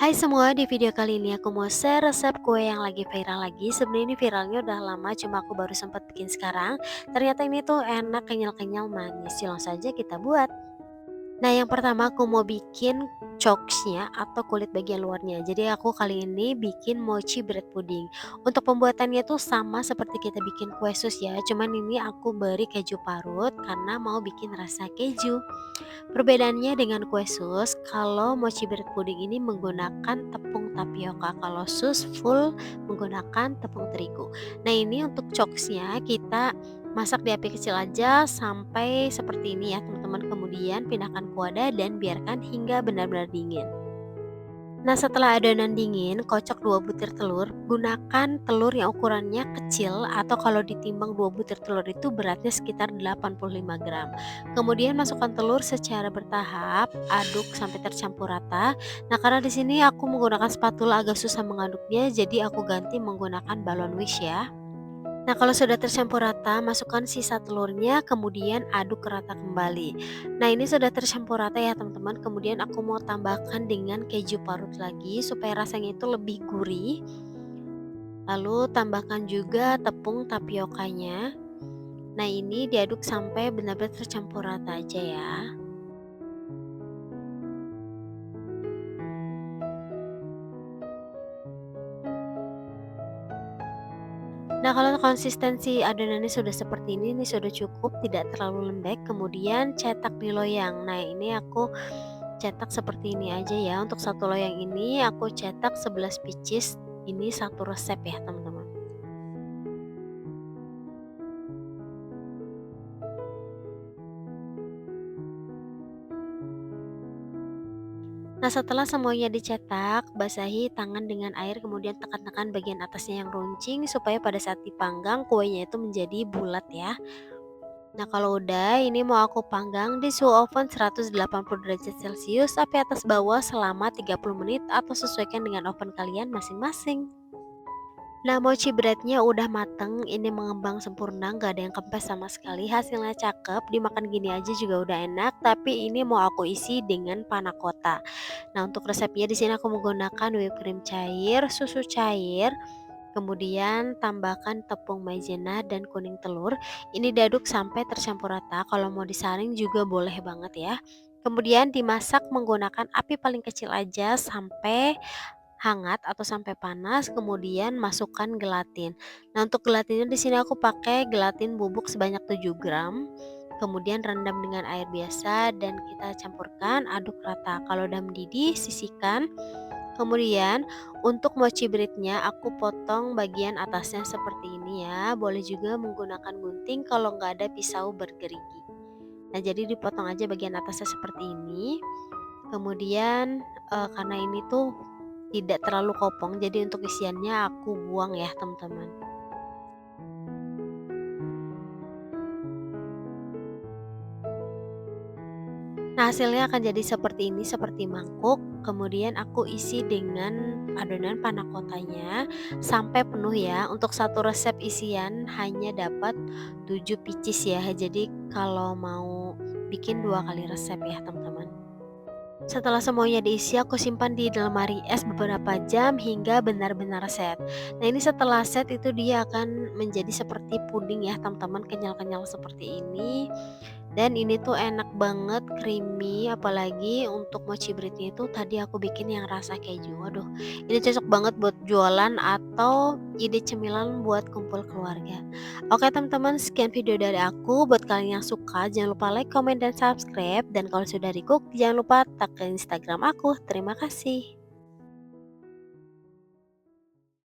Hai semua, di video kali ini aku mau share resep kue yang lagi viral lagi. Sebenarnya ini viralnya udah lama, cuma aku baru sempat bikin sekarang. Ternyata ini tuh enak, kenyal-kenyal, manis. Langsung saja kita buat. Nah, yang pertama aku mau bikin chalksnya atau kulit bagian luarnya. Jadi aku kali ini bikin mochi bread pudding. Untuk pembuatannya tuh sama seperti kita bikin kue sus ya. Cuman ini aku beri keju parut karena mau bikin rasa keju. Perbedaannya dengan kue sus, kalau mochi bread pudding ini menggunakan tepung tapioka, kalau sus full menggunakan tepung terigu. Nah, ini untuk chalksnya kita masak di api kecil aja sampai seperti ini ya teman-teman. Kemudian pindahkan ke wadah dan biarkan hingga benar-benar dingin. Nah, setelah adonan dingin, kocok 2 butir telur. Gunakan telur yang ukurannya kecil atau kalau ditimbang 2 butir telur itu beratnya sekitar 85 gram. Kemudian masukkan telur secara bertahap, aduk sampai tercampur rata. Nah, karena di sini aku menggunakan spatula agak susah mengaduknya, jadi aku ganti menggunakan balon wish ya. Nah, kalau sudah tercampur rata, masukkan sisa telurnya, kemudian aduk rata kembali. Nah, ini sudah tercampur rata ya teman-teman. Kemudian aku mau tambahkan dengan keju parut lagi supaya rasanya itu lebih gurih. Lalu tambahkan juga tepung tapiokanya. Nah, ini diaduk sampai benar-benar tercampur rata aja ya. Nah, kalau konsistensi adonannya sudah seperti ini sudah cukup, tidak terlalu lembek. Kemudian cetak di loyang. Nah, ini aku cetak seperti ini aja ya. Untuk satu loyang ini aku cetak 11 pieces. Ini satu resep ya teman-teman. Nah, setelah semuanya dicetak, basahi tangan dengan air, kemudian tekan-tekan bagian atasnya yang runcing supaya pada saat dipanggang kuenya itu menjadi bulat ya. Nah, kalau udah, ini mau aku panggang di suhu oven 180 derajat Celcius api atas bawah selama 30 menit atau sesuaikan dengan oven kalian masing-masing. Nah, mochi breadnya udah mateng, ini mengembang sempurna, nggak ada yang kempes sama sekali. Hasilnya cakep, dimakan gini aja juga udah enak. Tapi ini mau aku isi dengan panna cotta. Nah, untuk resepnya di sini aku menggunakan whipped cream cair, susu cair, kemudian tambahkan tepung maizena dan kuning telur. Ini diaduk sampai tercampur rata. Kalau mau disaring juga boleh banget ya. Kemudian dimasak menggunakan api paling kecil aja sampai hangat atau sampai panas, kemudian masukkan gelatin. Nah, untuk gelatinnya di sini aku pakai gelatin bubuk sebanyak 7 gram. Kemudian rendam dengan air biasa dan kita campurkan, aduk rata. Kalau udah mendidih, sisihkan. Kemudian untuk mochi breadnya aku potong bagian atasnya seperti ini ya. Boleh juga menggunakan gunting kalau nggak ada pisau bergerigi. Nah, jadi dipotong aja bagian atasnya seperti ini. Kemudian karena ini tuh tidak terlalu kopong, jadi untuk isiannya aku buang ya teman-teman. Nah, hasilnya akan jadi seperti ini, seperti mangkuk. Kemudian aku isi dengan adonan panna cottanya sampai penuh ya. Untuk satu resep isian hanya dapat 7 pieces ya. Jadi kalau mau bikin 2 kali resep ya teman-teman. Setelah semuanya diisi, aku simpan di lemari es beberapa jam hingga benar-benar set. Nah, ini setelah set itu dia akan menjadi seperti puding ya teman-teman, kenyal-kenyal seperti ini. Dan ini tuh enak banget, creamy, apalagi untuk mochi breadnya itu tadi aku bikin yang rasa keju. Waduh, ini cocok banget buat jualan atau ide cemilan buat kumpul keluarga. Oke teman-teman, sekian video dari aku. Buat kalian yang suka, jangan lupa like, comment, dan subscribe. Dan kalau sudah di cook, jangan lupa tag ke Instagram aku. Terima kasih.